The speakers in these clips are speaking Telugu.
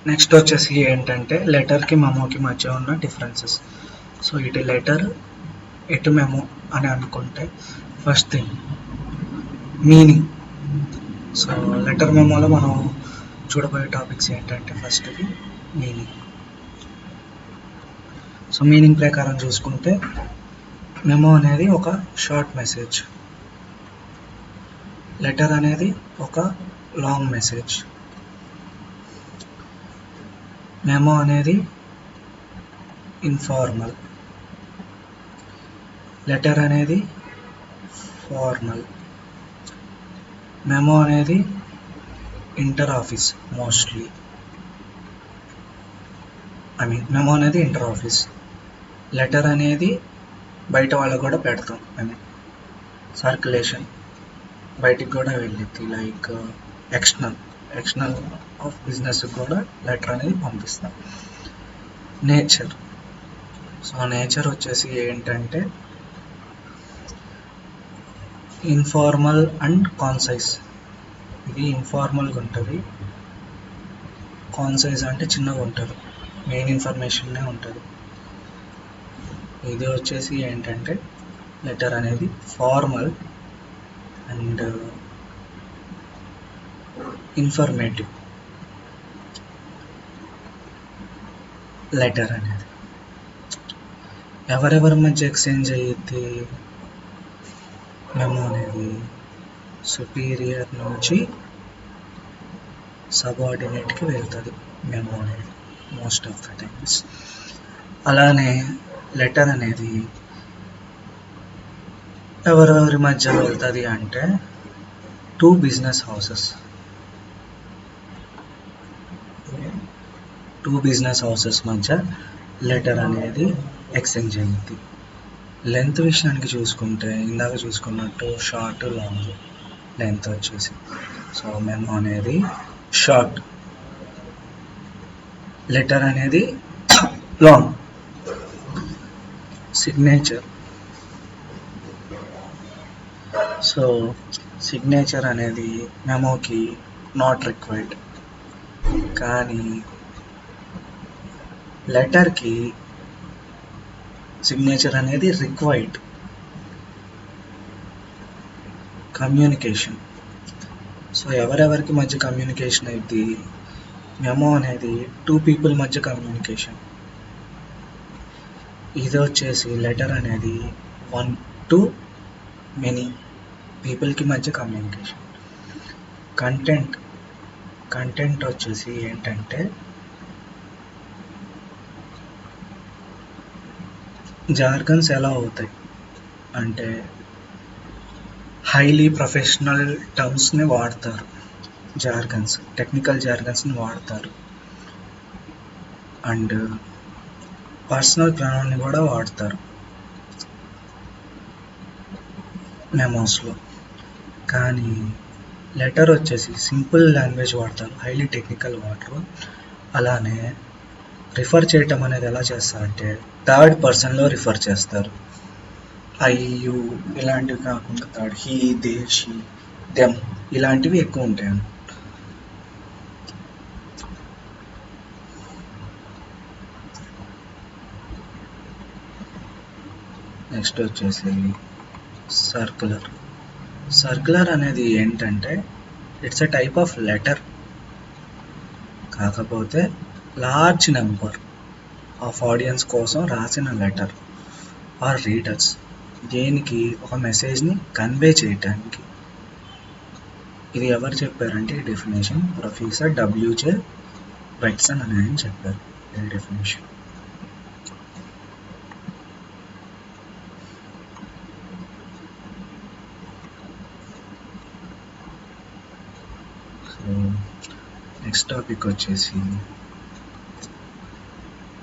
నెక్స్ట్ వచ్చేసి ఏంటంటే లెటర్కి మెమోకి మధ్య ఉన్న డిఫరెన్సెస్. సో ఇటు లెటర్ ఇటు మెమో అని అనుకుంటే first thing meaning. So letter మెమోలో మనం చూడబోయే టాపిక్స్ ఏంటంటే ఫస్ట్ది మీనింగ్. సో మీనింగ్ ప్రకారం చూసుకుంటే మెమో అనేది ఒక షార్ట్ మెసేజ్, లెటర్ అనేది ఒక లాంగ్ మెసేజ్. మెమో అనేది ఇన్ఫార్మల్, లెటర్ అనేది ఫార్మల్. మెమో అనేది ఇంటర్ ఆఫీస్ మోస్ట్లీ, మెమో అనేది ఇంటర్ ఆఫీస్. లెటర్ అనేది బయట వాళ్ళకు కూడా పెడతాం, సర్క్యులేషన్ బయటికి కూడా వెళ్ళిద్ది, లైక్ ఎక్స్టర్నల్ ఆఫ్ బిజినెస్ కూడా లెటర్ అనేది పంపిస్తాం. నేచర్. సో నేచర్ వచ్చేసి ఏంటంటే ఇన్ఫార్మల్ అండ్ కాన్సైజ్. ఇది ఇన్ఫార్మల్గా ఉంటుంది, కాన్సైజ్ అంటే చిన్నగా ఉంటుంది, మెయిన్ ఇన్ఫర్మేషన్నే ఉంటుంది. ఇది వచ్చేసి ఏంటంటే లెటర్ అనేది ఫార్మల్ అండ్ ఇన్ఫర్మేటివ్. లెటర్ అనేది ఎవరెవరి మధ్య ఎక్స్చేంజ్ అయ్యిద్ది, మెమో అనేది సుపీరియర్ నుంచి సబార్డినేట్కి వెళ్తుంది మెమో అనేది మోస్ట్ ఆఫ్ ద టైమ్స్. అలానే లెటర్ అనేది ఎవరెవరి మధ్య వెళ్తుంది అంటే టూ బిజినెస్ హౌసెస్ మధ్య లెటర్ అనేది ఎక్స్చేంజ్ అయ్యింది. లెంత్ విషయానికి చూసుకుంటే ఇందాక చూసుకున్నట్టు షార్ట్ లాంగ్. లెంత్ వచ్చేసి సో మెమో అనేది షార్ట్, లెటర్ అనేది లాంగ్. సిగ్నేచర్. సో సిగ్నేచర్ అనేది మెమోకి నాట్ రిక్వైర్డ్, కానీ లెటర్కి సిగ్నేచర్ అనేది రిక్వైర్డ్. కమ్యూనికేషన్. సో ఎవరెవరికి మధ్య కమ్యూనికేషన్ అయింది, మెమో అనేది టూ పీపుల్ మధ్య కమ్యూనికేషన్. ఇది వచ్చేసి లెటర్ అనేది 1 to many పీపుల్కి మధ్య కమ్యూనికేషన్. కంటెంట్ వచ్చేసి ఏంటంటే జార్గన్స్ ఎలా అవుతాయి అంటే హైలీ ప్రొఫెషనల్ టర్మ్స్ని వాడతారు, టెక్నికల్ జార్గన్స్ని వాడతారు, అండ్ పర్సనల్ ప్రొనౌన్ని కూడా వాడతారు మెమోస్లో. కానీ లెటర్ వచ్చేసి సింపుల్ లాంగ్వేజ్ వాడతారు, హైలీ టెక్నికల్ వాడరు. అలానే రిఫర్ చేయటం అనేది ఎలా చేస్తారంటే థర్డ్ పర్సన్లో రిఫర్ చేస్తారు. ఐ, యు ఇలాంటివి కాకుండా third, he, they, she, them ఇలాంటివి ఎక్కువ ఉంటాయి. నెక్స్ట్ వచ్చేసి సర్క్యులర్ అనేది ఏంటంటే it's a type of letter, కాకపోతే లార్జ్ నెంబర్ ఆఫ్ ఆడియన్స్ కోసం రాసిన లెటర్ ఆర్ రీడర్స్, దేనికి ఒక మెసేజ్ని కన్వే చేయటానికి. ఇది ఎవరు చెప్పారంటే ఈ డెఫినేషన్ ప్రొఫెసర్ W.J. వెట్సన్ అని ఆయన చెప్పారు ఈ డెఫినేషన్. నెక్స్ట్ టాపిక్ వచ్చేసి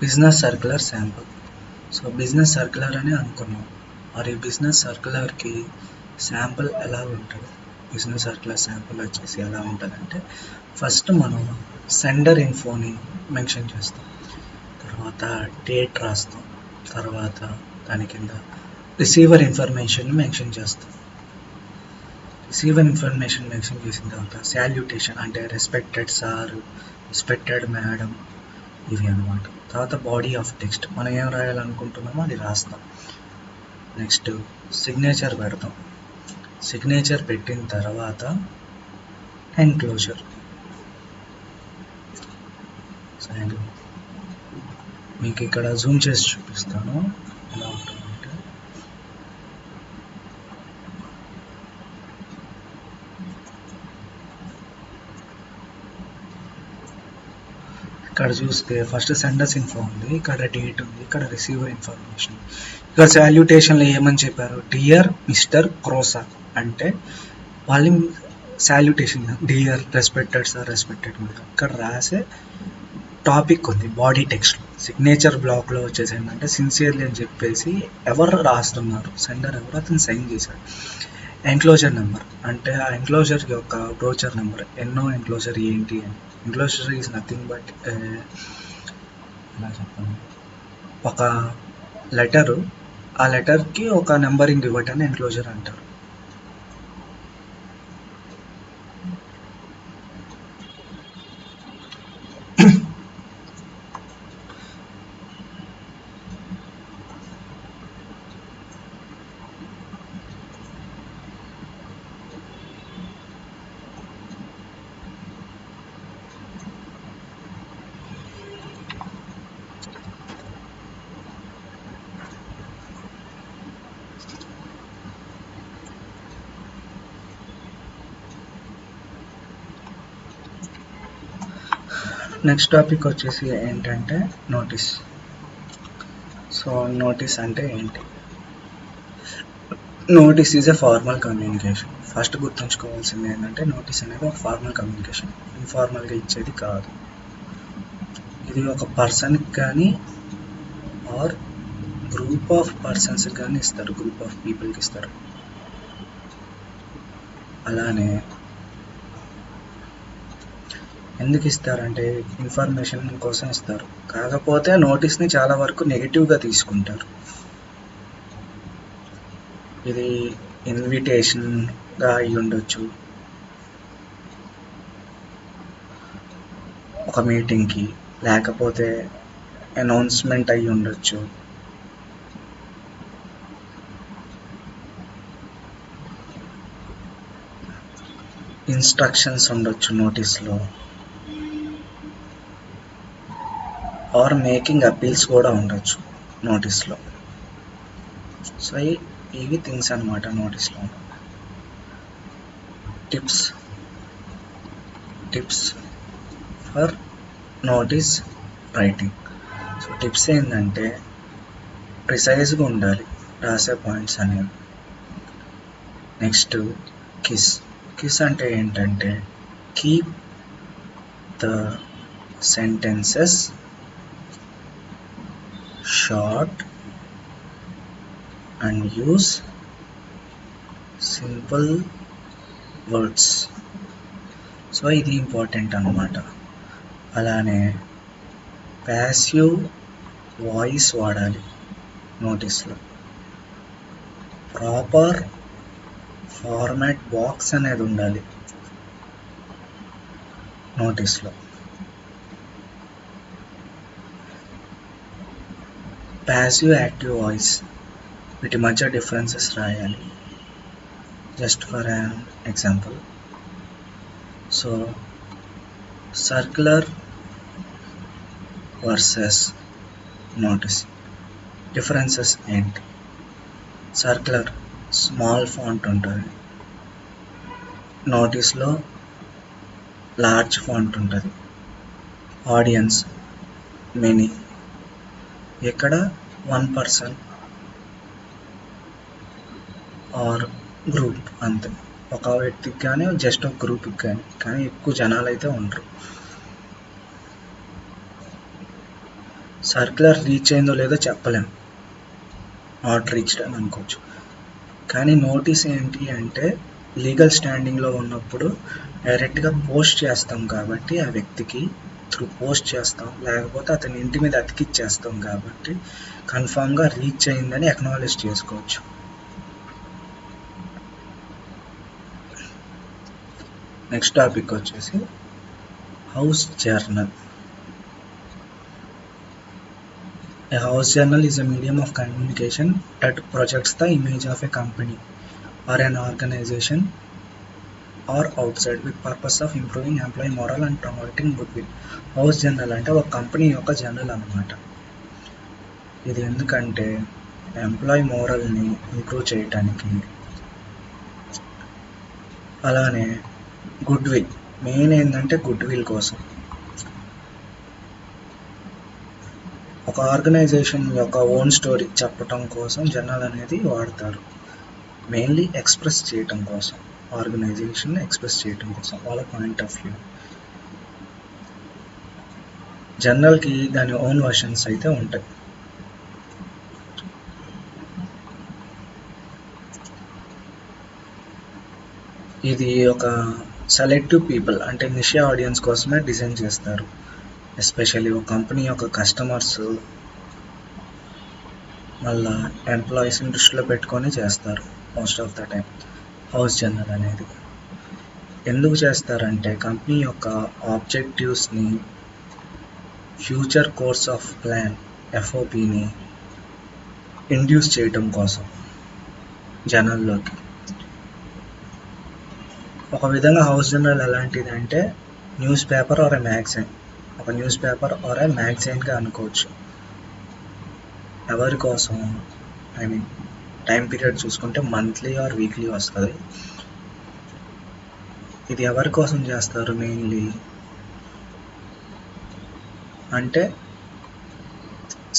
business circular sample. So business circular అని అనుకున్నాం, మరి బిజినెస్ సర్క్యులర్కి శాంపుల్ ఎలా ఉంటుంది? బిజినెస్ సర్క్యులర్ శాంపుల్ వచ్చేసి ఎలా ఉంటుందంటే ఫస్ట్ మనం సెండర్ ఇన్ఫోని మెన్షన్ చేస్తాం, తర్వాత డేట్ రాస్తాం, తర్వాత దాని కింద రిసీవర్ ఇన్ఫర్మేషన్ మెన్షన్ చేస్తాం. రిసీవ్ ఇన్ఫర్మేషన్ మెన్షన్ చేసిన తర్వాత సాల్యుటేషన్ అంటే రెస్పెక్టెడ్ సార్, రెస్పెక్టెడ్ మేడం, ఇవి అనమాట. తర్వాత బాడీ ఆఫ్ టెక్స్ట్, మనం ఏం రాయాలనుకుంటున్నామో అది రాస్తాం. నెక్స్ట్ సిగ్నేచర్ పెడతాం. సిగ్నేచర్ పెట్టిన తర్వాత ఎన్క్లోజర్. మీకు ఇక్కడ జూమ్ చేసి చూపిస్తాను ఎలా ఉంటుందంటే. ఇక్కడ చూస్తే ఫస్ట్ సెండర్స్ ఇన్ఫో ఉంది, ఇక్కడ డేట్ ఉంది, ఇక్కడ రిసీవర్ ఇన్ఫర్మేషన్. ఇక్కడ సాల్యుటేషన్లో ఏమని చెప్పారు, డియర్ మిస్టర్ క్రోసా అంటే వాళ్ళు salutation, dear, respected sir, respected madam. ఇక్కడ రాసే టాపిక్ ఉంది బాడీ టెక్స్ట్. సిగ్నేచర్ బ్లాక్లో వచ్చేసి ఏంటంటే సిన్సియర్లీ అని చెప్పేసి ఎవరు రాస్తున్నారు, సెండర్ ఎవరు, అతను సైన్ చేశాడు. ఎన్క్లోజర్ నెంబర్ అంటే ఆ ఎన్క్లోజర్ యొక్క బ్రోచర్ నెంబర్, ఎన్నో ఎన్క్లోజర్ ఏంటి అని. ఎన్క్లోజర్ ఈజ్ నథింగ్ బట్ ఎలా చెప్పండి, ఒక లెటరు, ఆ లెటర్కి ఒక నెంబరింగ్ ఇవ్వటాన్ని ఎన్క్లోజర్ అంటారు. నెక్స్ట్ టాపిక్ వచ్చేసి ఏంటంటే నోటీస్. సో నోటీస్ అంటే ఏంటి? Notice is a formal communication. First గుర్తుంచుకోవాల్సింది ఏంటంటే నోటీస్ అనేది ఒక ఫార్మల్ కమ్యూనికేషన్, ఇన్ఫార్మల్గా ఇచ్చేది కాదు. ఇది ఒక పర్సన్కి కానీ ఆర్ గ్రూప్ ఆఫ్ పర్సన్స్కి కానీ ఇస్తారు, గ్రూప్ ఆఫ్ పీపుల్కి ఇస్తారు. అలానే ఎందుకు ఇస్తారంటే ఇన్ఫర్మేషన్ కోసం ఇస్తారు. కాకపోతే నోటీస్ని చాలా వరకు నెగిటివ్గా తీసుకుంటారు. ఇది ఇన్విటేషన్గా అయి ఉండొచ్చు, ఒక మీటింగ్కి, లేకపోతే అనౌన్స్మెంట్ అయి ఉండొచ్చు. ఇన్స్ట్రక్షన్స్ ఉండొచ్చు నోటీస్లో, ఆర్ మేకింగ్ అపీల్స్ కూడా ఉండొచ్చు నోటీస్లో. సో ఇవి థింగ్స్ అన్నమాట నోటీస్లో. Tips for notice writing. So tips ఏంటంటే ప్రిసైజ్గా ఉండాలి రాసే పాయింట్స్ అనేవి. నెక్స్ట్ కిస్ అంటే ఏంటంటే keep the sentences short and use simple words. So ఇది ఇంపార్టెంట్ అన్నమాట. అలానే ప్యాసివ్ వాయిస్ వాడాలి నోటీస్లో. ప్రాపర్ ఫార్మాట్ బాక్స్ అనేది ఉండాలి నోటీస్లో. ప్యాసివ్ యాక్టివ్ వాయిస్, వీటి మధ్య డిఫరెన్సెస్ రాయాలి. Just for an example, so circular versus notice differences ఏంటి? సర్క్యులర్ స్మాల్ ఫాంట్ ఉంటుంది, నోటీస్లో లార్జ్ ఫాంట్ ఉంటుంది. ఆడియన్స్ మెనీ, ఇక్కడ 1 person ఆర్ గ్రూప్ అంతే, ఒక వ్యక్తికి కానీ జస్ట్ ఒక గ్రూప్కి కానీ ఎక్కువ జనాలు అయితే ఉండరు. సర్క్యులర్ రీచ్ అయిందో లేదో చెప్పలేం, నాట్ రీచ్డ్ అని అనుకోవచ్చు. కానీ నోటీస్ ఏంటి అంటే లీగల్ స్టాండింగ్లో ఉన్నప్పుడు డైరెక్ట్గా పోస్ట్ చేస్తాం కాబట్టి ఆ వ్యక్తికి త్రూ పోస్ట్ చేస్తాం, లేకపోతే అతని ఇంటి మీద అతికిచ్చేస్తాం కాబట్టి కన్ఫామ్గా రీచ్ అయిందని అక్నాలెడ్జ్ చేసుకోవచ్చు. నెక్స్ట్ టాపిక్ వచ్చేసి house journal. A house journal is a medium of communication that projects the image of a company or an organization or outside with purpose of improving employee morale and promoting goodwill. House journal అంటే ఒక కంపెనీ యొక్క జర్నల్ అన్నమాట. ఇది ఎందుకంటే ఎంప్లాయీ మోరల్ని ఇంప్రూవ్ చేయటానికి, అలానే గుడ్ విల్, మెయిన్ ఏంటంటే గుడ్ విల్ కోసం, ఒక ఆర్గనైజేషన్ యొక్క ఓన్ స్టోరీ చెప్పటం కోసం జర్నల్ అనేది వాడతారు. మెయిన్లీ ఎక్స్ప్రెస్ చేయటం కోసం, ఆర్గనైజేషన్ ఎక్స్ప్రెస్ చేయటం కోసం వాళ్ళ పాయింట్ ఆఫ్ వ్యూ. జర్నల్కి దాని ఓన్ వర్షన్స్ అయితే ఉంటాయి. ఇది ఒక సెలెక్టివ్ పీపుల్ అంటే నిషే ఆడియన్స్ కోసమే డిజైన్ చేస్తారు. ఎస్పెషల్లీ ఒక కంపెనీ యొక్క కస్టమర్స్ మళ్ళా ఎంప్లాయీస్ని దృష్టిలో పెట్టుకొని చేస్తారు most of the time house journal అనేది. ఎందుకు చేస్తారంటే కంపెనీ యొక్క ఆబ్జెక్టివ్స్ని, ఫ్యూచర్ కోర్స్ ఆఫ్ ప్లాన్ ఎఫ్ఓపిని ఇండ్యూస్ చేయటం కోసం జర్నల్లోకి. ఒక విధంగా హౌస్ జర్నల్ ఎలాంటిది అంటే newspaper or a magazine, ఒక న్యూస్ పేపర్ ఆర్ ఏ మ్యాగజైన్గా అనుకోవచ్చు. ఎవరి కోసం, ఐ మీన్ టైం పీరియడ్ చూసుకుంటే మంత్లీ ఆర్ వీక్లీ వస్తుంది. ఇది ఎవరి కోసం చేస్తారు మెయిన్లీ అంటే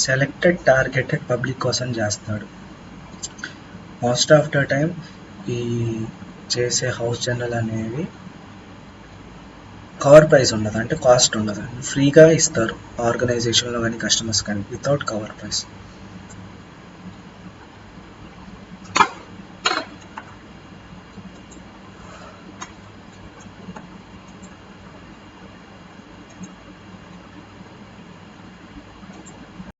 సెలెక్టెడ్ టార్గెటెడ్ పబ్లిక్ కోసం చేస్తాడు. మోస్ట్ ఆఫ్ ద టైం ఈ చేసే హౌస్ జర్నల్ అనేవి కవర్ ప్రైస్ ఉండదు, అంటే కాస్ట్ ఉండదు, ఫ్రీగా ఇస్తారు ఆర్గనైజేషన్లో కానీ కస్టమర్స్ కానీ వితౌట్ కవర్ ప్రైస్.